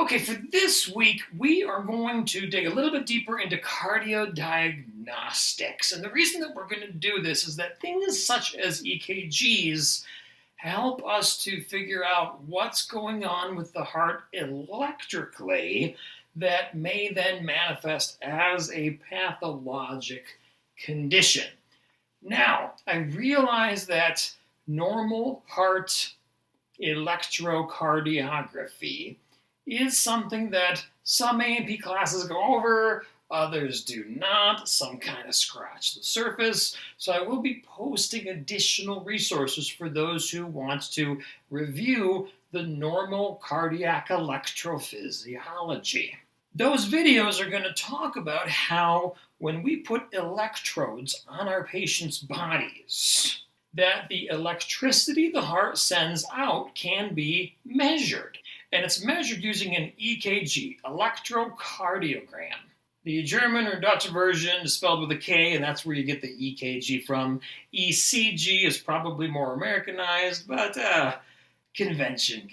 Okay, for this week, we are going to dig a little bit deeper into cardiodiagnostics. And the reason that we're going to do this is that things such as EKGs help us to figure out what's going on with the heart electrically that may then manifest as a pathologic condition. Now, I realize that normal heart electrocardiography is something that some A&P classes go over, others do not, some kind of scratch the surface. So I will be posting additional resources for those who want to review the normal cardiac electrophysiology. Those videos are going to talk about how when we put electrodes on our patients' bodies, that the electricity the heart sends out can be measured. And it's measured using an EKG, electrocardiogram. The German or Dutch version is spelled with a K, and that's where you get the EKG from. ECG is probably more Americanized, but convention.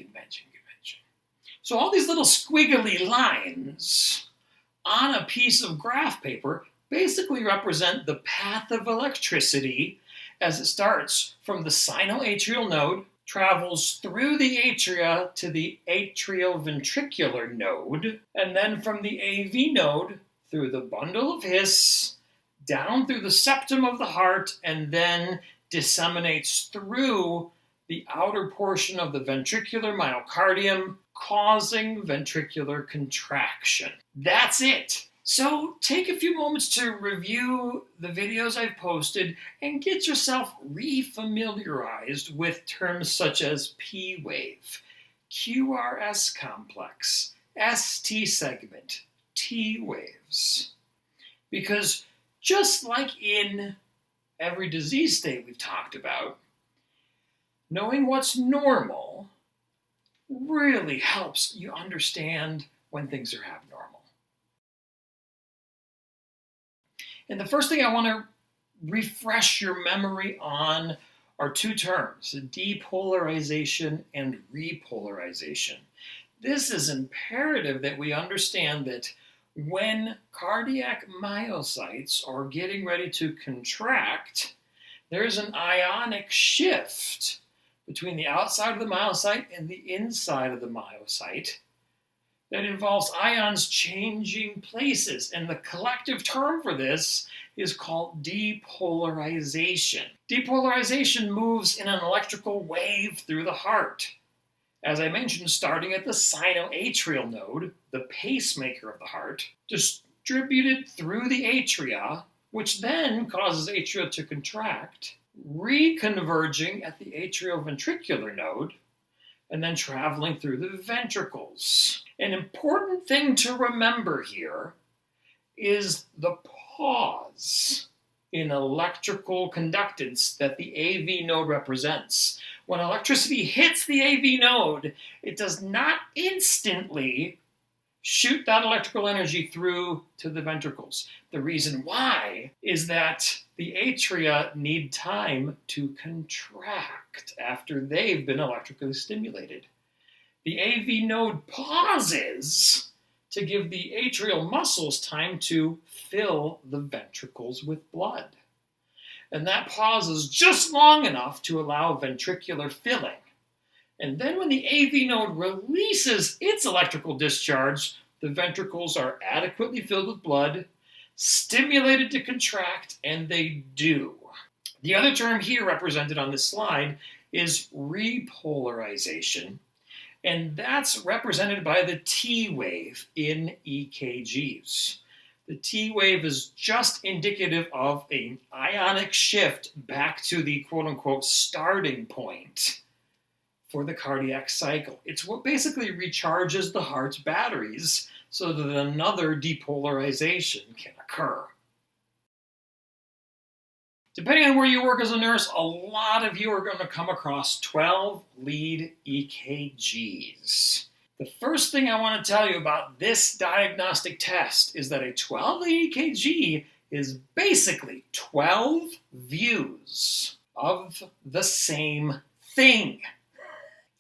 So all these little squiggly lines on a piece of graph paper basically represent the path of electricity as it starts from the sinoatrial node, travels through the atria to the atrioventricular node, and then from the AV node through the bundle of His, down through the septum of the heart, and then disseminates through the outer portion of the ventricular myocardium, causing ventricular contraction. That's it. So take a few moments to review the videos I've posted and get yourself refamiliarized with terms such as P wave, QRS complex, ST segment, T waves. Because just like in every disease state we've talked about, knowing what's normal really helps you understand when things are abnormal. And the first thing I want to refresh your memory on are two terms, depolarization and repolarization. This is imperative that we understand that when cardiac myocytes are getting ready to contract, there's an ionic shift between the outside of the myocyte and the inside of the myocyte that involves ions changing places. And the collective term for this is called depolarization. Depolarization moves in an electrical wave through the heart. As I mentioned, starting at the sinoatrial node, the pacemaker of the heart, distributed through the atria, which then causes atria to contract, reconverging at the atrioventricular node, and then traveling through the ventricles. An important thing to remember here is the pause in electrical conductance that the AV node represents. When electricity hits the AV node, it does not instantly shoot that electrical energy through to the ventricles. The reason why is that the atria need time to contract after they've been electrically stimulated. The AV node pauses to give the atrial muscles time to fill the ventricles with blood. And that pause is just long enough to allow ventricular filling. And then when the AV node releases its electrical discharge, the ventricles are adequately filled with blood, stimulated to contract, and they do. The other term here represented on this slide is repolarization, and that's represented by the T wave in EKGs. The T wave is just indicative of an ionic shift back to the quote-unquote starting point for the cardiac cycle. It's what basically recharges the heart's batteries so that another depolarization can occur. Depending on where you work as a nurse, a lot of you are going to come across 12-lead EKGs. The first thing I want to tell you about this diagnostic test is that a 12-lead EKG is basically 12 views of the same thing.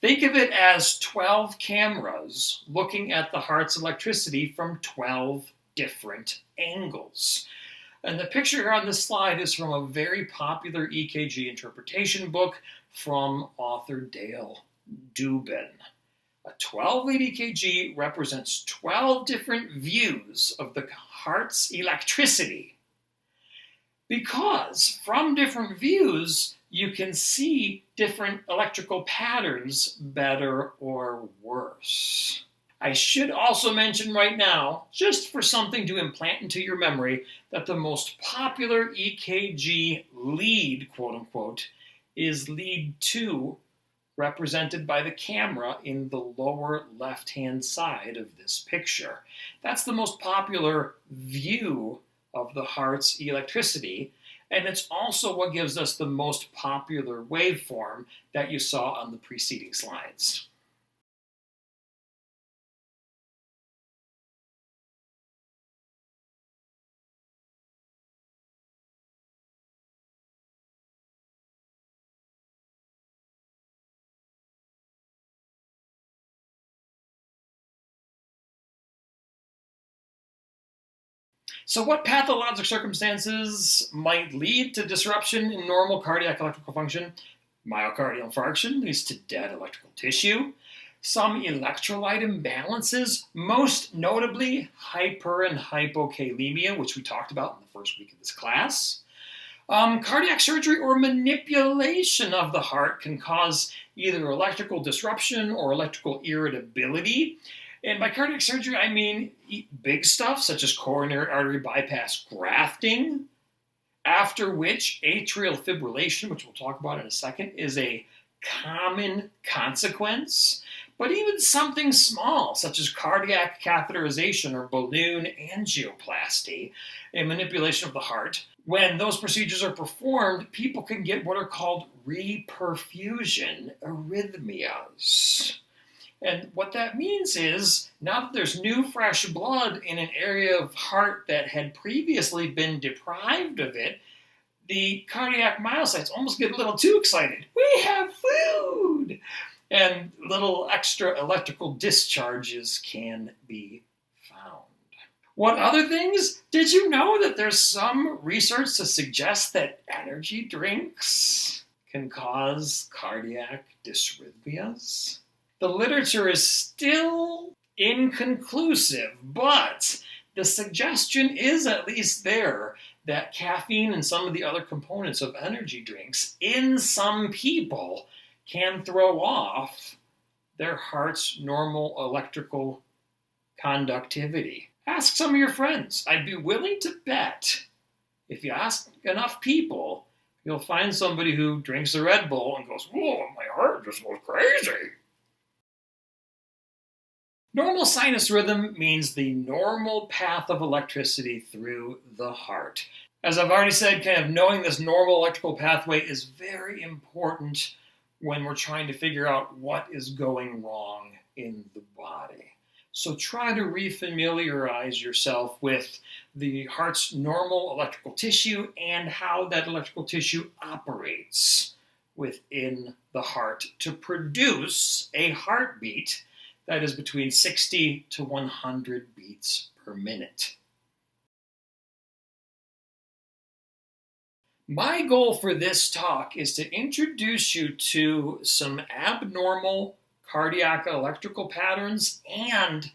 Think of it as 12 cameras looking at the heart's electricity from 12 different angles. And the picture here on this slide is from a very popular EKG interpretation book from author Dale Dubin. A 12-lead EKG represents 12 different views of the heart's electricity, because from different views you can see different electrical patterns better or worse. I should also mention right now, just for something to implant into your memory, that the most popular EKG lead, quote unquote, is lead 2, represented by the camera in the lower left-hand side of this picture. That's the most popular view of the heart's electricity, and it's also what gives us the most popular waveform that you saw on the preceding slides. So what pathologic circumstances might lead to disruption in normal cardiac electrical function? Myocardial infarction leads to dead electrical tissue. Some electrolyte imbalances, most notably hyper and hypokalemia, which we talked about in the first week of this class. Cardiac surgery or manipulation of the heart can cause either electrical disruption or electrical irritability. And by cardiac surgery, I mean big stuff such as coronary artery bypass grafting, after which atrial fibrillation, which we'll talk about in a second, is a common consequence. But even something small, such as cardiac catheterization or balloon angioplasty, a manipulation of the heart, when those procedures are performed, people can get what are called reperfusion arrhythmias. And what that means is, now that there's new fresh blood in an area of heart that had previously been deprived of it, the cardiac myocytes almost get a little too excited. We have food! And little extra electrical discharges can be found. What other things? Did you know that there's some research to suggest that energy drinks can cause cardiac dysrhythmias? The literature is still inconclusive, but the suggestion is at least there that caffeine and some of the other components of energy drinks in some people can throw off their heart's normal electrical conductivity. Ask some of your friends. I'd be willing to bet if you ask enough people, you'll find somebody who drinks a Red Bull and goes, "Whoa, my heart just goes crazy." Normal sinus rhythm means the normal path of electricity through the heart. As I've already said, kind of knowing this normal electrical pathway is very important when we're trying to figure out what is going wrong in the body. So try to refamiliarize yourself with the heart's normal electrical tissue and how that electrical tissue operates within the heart to produce a heartbeat that is between 60 to 100 beats per minute. My goal for this talk is to introduce you to some abnormal cardiac electrical patterns and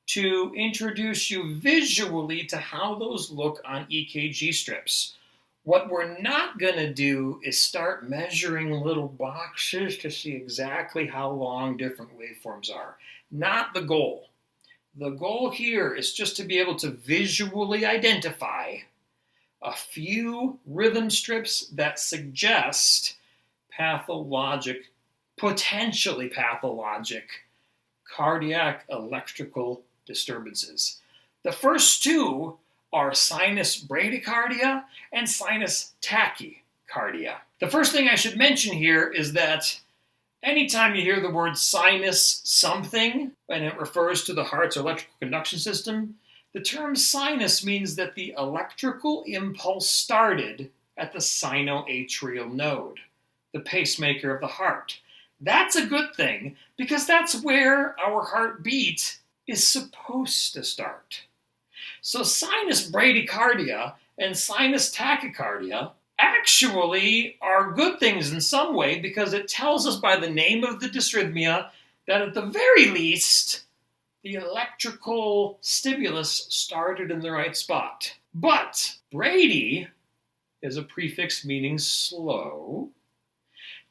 to introduce you visually to how those look on EKG strips. What we're not going to do is start measuring little boxes to see exactly how long different waveforms are. Not the goal. The goal here is just to be able to visually identify a few rhythm strips that suggest potentially pathologic cardiac electrical disturbances. The first two are sinus bradycardia and sinus tachycardia. The first thing I should mention here is that anytime you hear the word sinus something, and it refers to the heart's electrical conduction system, the term sinus means that the electrical impulse started at the sinoatrial node, the pacemaker of the heart. That's a good thing because that's where our heartbeat is supposed to start. So sinus bradycardia and sinus tachycardia actually are good things in some way because it tells us by the name of the dysrhythmia that at the very least, the electrical stimulus started in the right spot. But brady is a prefix meaning slow.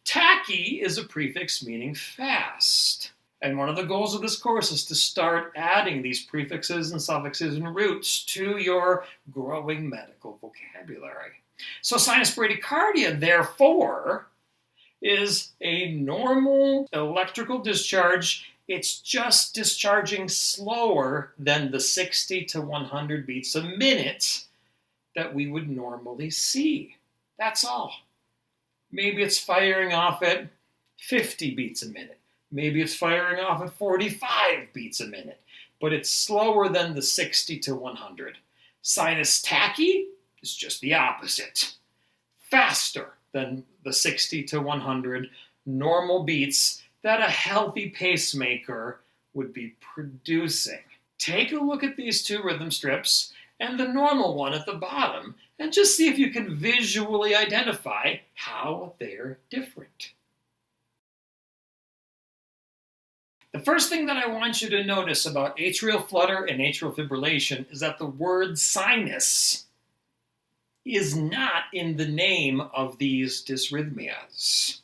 Tachy is a prefix meaning fast. And one of the goals of this course is to start adding these prefixes and suffixes and roots to your growing medical vocabulary. So sinus bradycardia, therefore, is a normal electrical discharge. It's just discharging slower than the 60 to 100 beats a minute that we would normally see. That's all. Maybe it's firing off at 50 beats a minute. Maybe it's firing off at 45 beats a minute, but it's slower than the 60 to 100. Sinus tachy is just the opposite. Faster than the 60 to 100 normal beats that a healthy pacemaker would be producing. Take a look at these two rhythm strips and the normal one at the bottom and just see if you can visually identify how they're different. The first thing that I want you to notice about atrial flutter and atrial fibrillation is that the word sinus is not in the name of these dysrhythmias.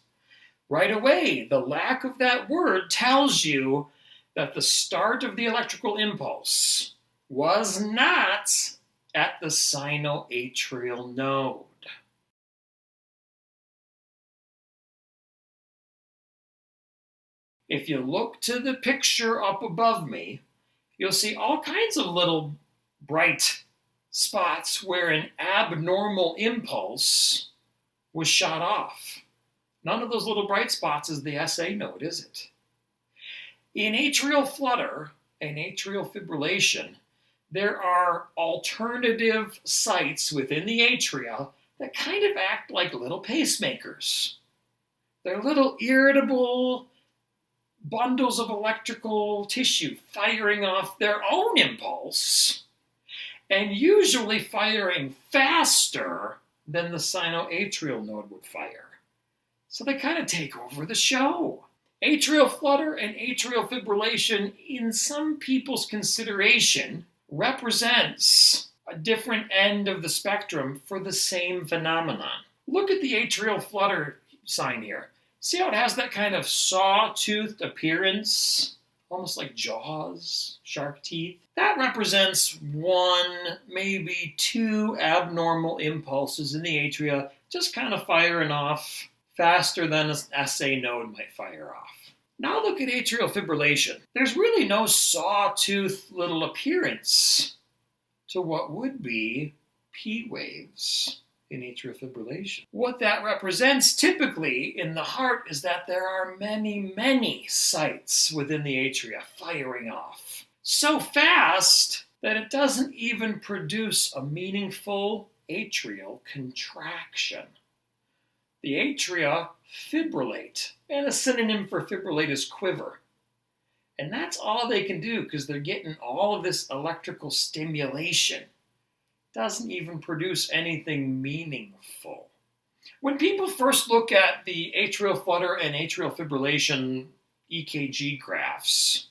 Right away, the lack of that word tells you that the start of the electrical impulse was not at the sinoatrial node. If you look to the picture up above me, you'll see all kinds of little bright spots where an abnormal impulse was shot off. None of those little bright spots is the SA node, is it? In atrial flutter and atrial fibrillation, there are alternative sites within the atria that kind of act like little pacemakers. They're little irritable bundles of electrical tissue firing off their own impulse and usually firing faster than the sinoatrial node would fire. So they kind of take over the show. Atrial flutter and atrial fibrillation, in some people's consideration, represents a different end of the spectrum for the same phenomenon. Look at the atrial flutter sign here. See how it has that kind of saw-toothed appearance? Almost like jaws, shark teeth. That represents one, maybe two abnormal impulses in the atria, just kind of firing off faster than an SA node might fire off. Now look at atrial fibrillation. There's really no saw-toothed little appearance to what would be P waves in atrial fibrillation. What that represents typically in the heart is that there are many, many sites within the atria firing off so fast that it doesn't even produce a meaningful atrial contraction. The atria fibrillate, and a synonym for fibrillate is quiver. And that's all they can do because they're getting all of this electrical stimulation. Doesn't even produce anything meaningful. When people first look at the atrial flutter and atrial fibrillation EKG graphs,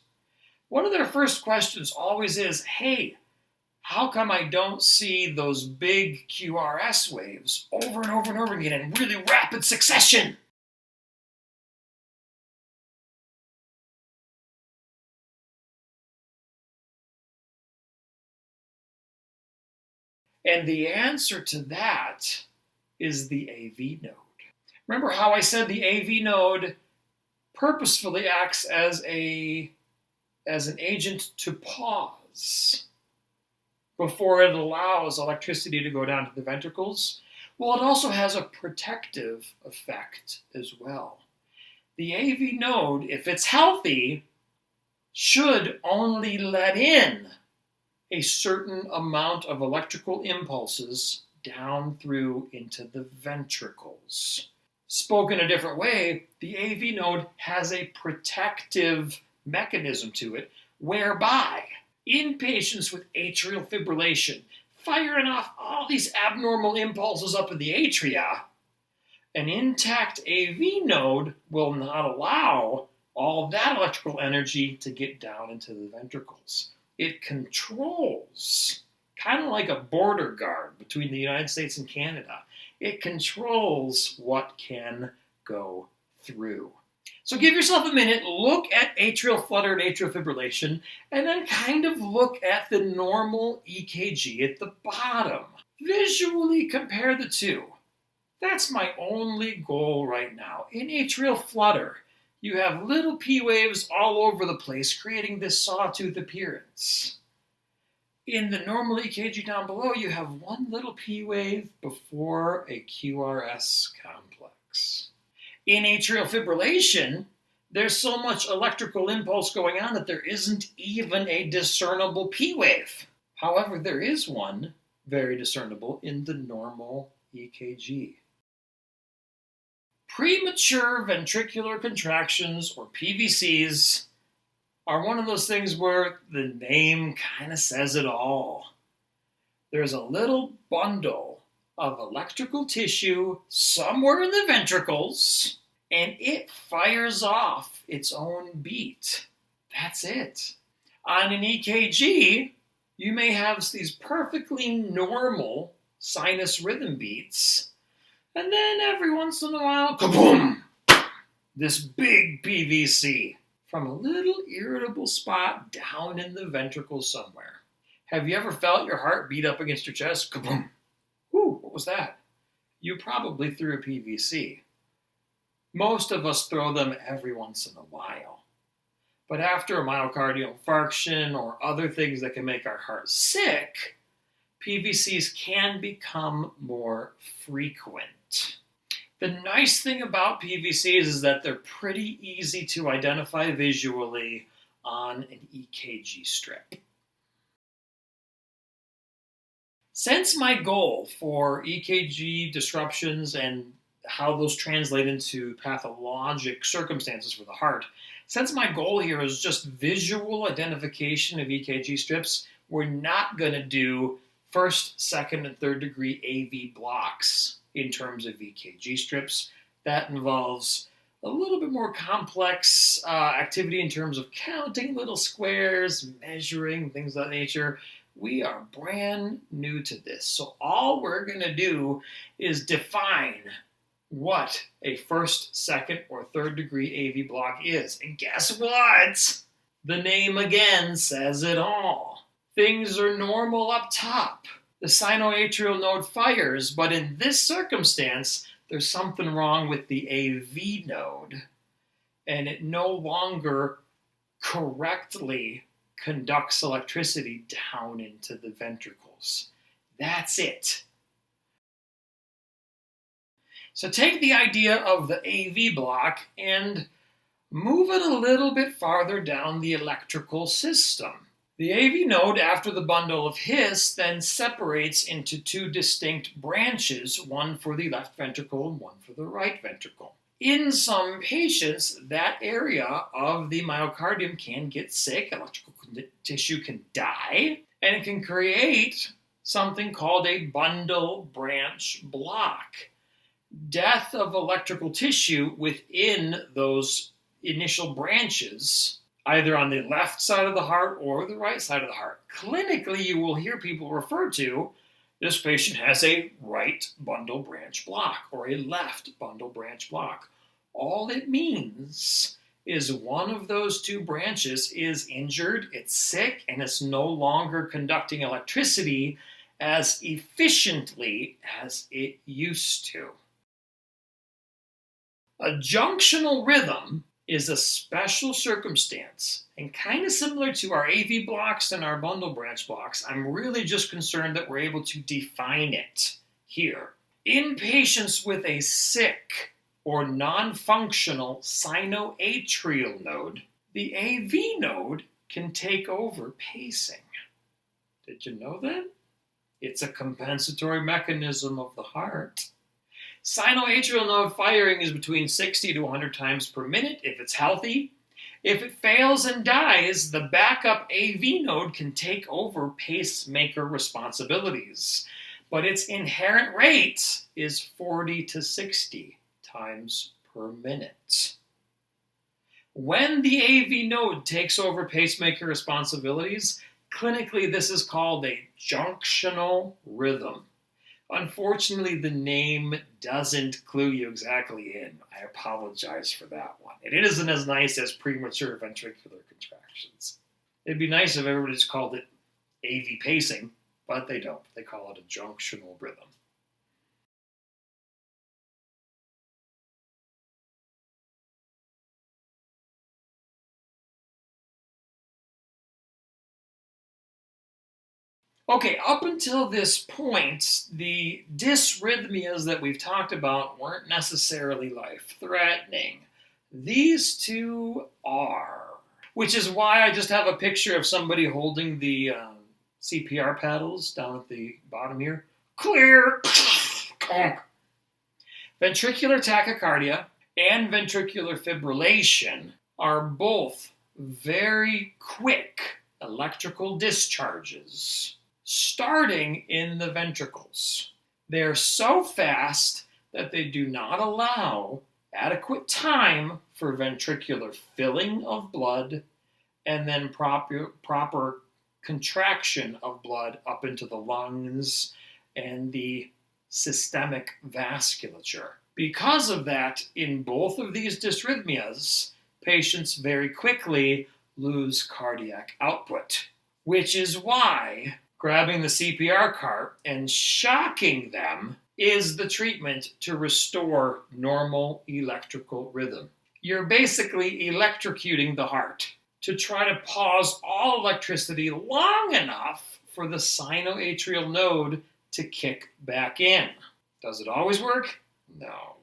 one of their first questions always is, hey, how come I don't see those big QRS waves over and over and over again in really rapid succession? And the answer to that is the AV node. Remember how I said the AV node purposefully acts as an agent to pause before it allows electricity to go down to the ventricles? Well, it also has a protective effect as well. The AV node, if it's healthy, should only let in a certain amount of electrical impulses down through into the ventricles. Spoken a different way, the AV node has a protective mechanism to it whereby in patients with atrial fibrillation, firing off all these abnormal impulses up in the atria, an intact AV node will not allow all that electrical energy to get down into the ventricles. It controls, kind of like a border guard between the United States and Canada, it controls what can go through. So give yourself a minute, look at atrial flutter and atrial fibrillation, and then kind of look at the normal EKG at the bottom. Visually compare the two. That's my only goal right now. In atrial flutter, you have little P waves all over the place, creating this sawtooth appearance. In the normal EKG down below, you have one little P wave before a QRS complex. In atrial fibrillation, there's so much electrical impulse going on that there isn't even a discernible P wave. However, there is one very discernible in the normal EKG. Premature ventricular contractions, or PVCs, are one of those things where the name kind of says it all. There's a little bundle of electrical tissue somewhere in the ventricles, and it fires off its own beat. That's it. On an EKG, you may have these perfectly normal sinus rhythm beats, and then every once in a while, kaboom! This big PVC from a little irritable spot down in the ventricle somewhere. Have you ever felt your heart beat up against your chest? Kaboom! Whew, what was that? You probably threw a PVC. Most of us throw them every once in a while. But after a myocardial infarction or other things that can make our heart sick, PVCs can become more frequent. The nice thing about PVCs is that they're pretty easy to identify visually on an EKG strip. Since my goal for EKG disruptions and how those translate into pathologic circumstances for the heart, since my goal here is just visual identification of EKG strips, we're not going to do first, second, and third degree AV blocks in terms of EKG strips. That involves a little bit more complex activity in terms of counting little squares, measuring, things of that nature. We are brand new to this. So all we're going to do is define what a first, second, or third degree AV block is. And guess what? The name again says it all. Things are normal up top. The sinoatrial node fires, but in this circumstance, there's something wrong with the AV node, and it no longer correctly conducts electricity down into the ventricles. That's it. So take the idea of the AV block and move it a little bit farther down the electrical system. The AV node, after the bundle of His, then separates into two distinct branches, one for the left ventricle and one for the right ventricle. In some patients, that area of the myocardium can get sick, electrical tissue can die, and it can create something called a bundle branch block. Death of electrical tissue within those initial branches, either on the left side of the heart or the right side of the heart. Clinically, you will hear people refer to this patient has a right bundle branch block or a left bundle branch block. All it means is one of those two branches is injured, it's sick, and it's no longer conducting electricity as efficiently as it used to. A junctional rhythm is a special circumstance, and kind of similar to our AV blocks and our bundle branch blocks. I'm really just concerned that we're able to define it here. In patients with a sick or non-functional sinoatrial node, the AV node can take over pacing. Did you know that? It's a compensatory mechanism of the heart. Sinoatrial node firing is between 60 to 100 times per minute if it's healthy. If it fails and dies, the backup AV node can take over pacemaker responsibilities, but its inherent rate is 40 to 60 times per minute. When the AV node takes over pacemaker responsibilities, clinically this is called a junctional rhythm. Unfortunately, the name doesn't clue you exactly in. I apologize for that one. And it isn't as nice as premature ventricular contractions. It'd be nice if everybody just called it AV pacing, but they don't. They call it a junctional rhythm. Okay, up until this point, the dysrhythmias that we've talked about weren't necessarily life-threatening. These two are, which is why I just have a picture of somebody holding the CPR paddles down at the bottom here. Clear! Ventricular tachycardia and ventricular fibrillation are both very quick electrical discharges starting in the ventricles. They're so fast that they do not allow adequate time for ventricular filling of blood and then proper contraction of blood up into the lungs and the systemic vasculature. Because of that, in both of these dysrhythmias, patients very quickly lose cardiac output, which is why grabbing the CPR cart and shocking them is the treatment to restore normal electrical rhythm. You're basically electrocuting the heart to try to pause all electricity long enough for the sinoatrial node to kick back in. Does it always work? No.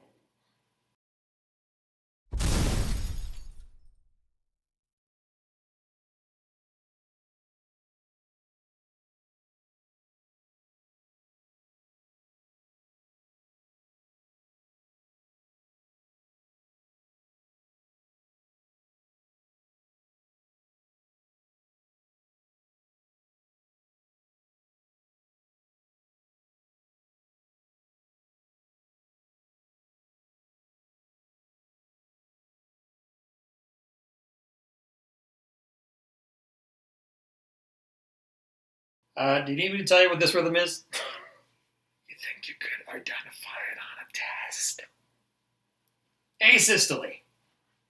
Do you need me to tell you what this rhythm is? You think you could identify it on a test? Asystole.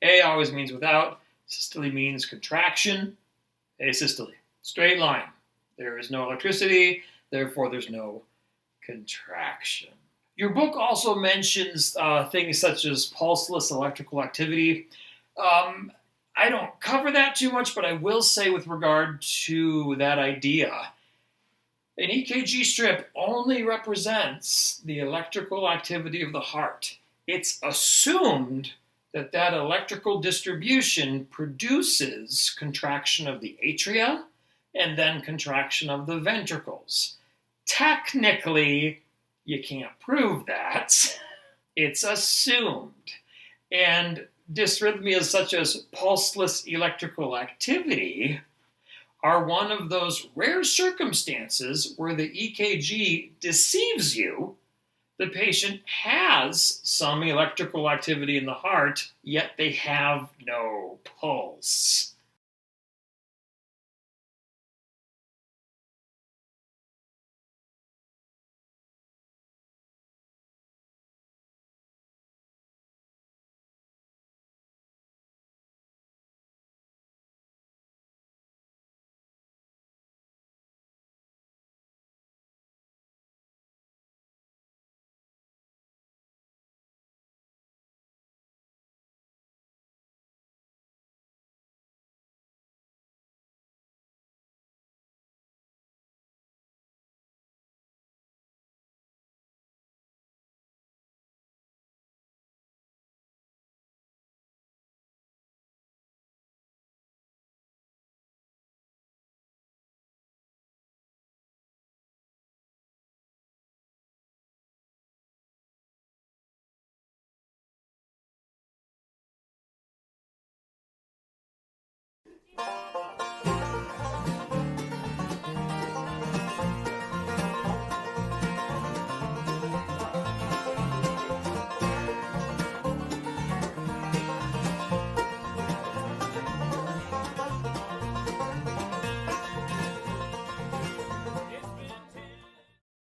A always means without. Systole means contraction. Asystole. Straight line. There is no electricity, therefore there's no contraction. Your book also mentions things such as pulseless electrical activity. I don't cover that too much, but I will say with regard to that idea, an EKG strip only represents the electrical activity of the heart. It's assumed that that electrical distribution produces contraction of the atria and then contraction of the ventricles. Technically, you can't prove that. It's assumed. And dysrhythmias such as pulseless electrical activity are one of those rare circumstances where the EKG deceives you. The patient has some electrical activity in the heart, yet they have no pulse.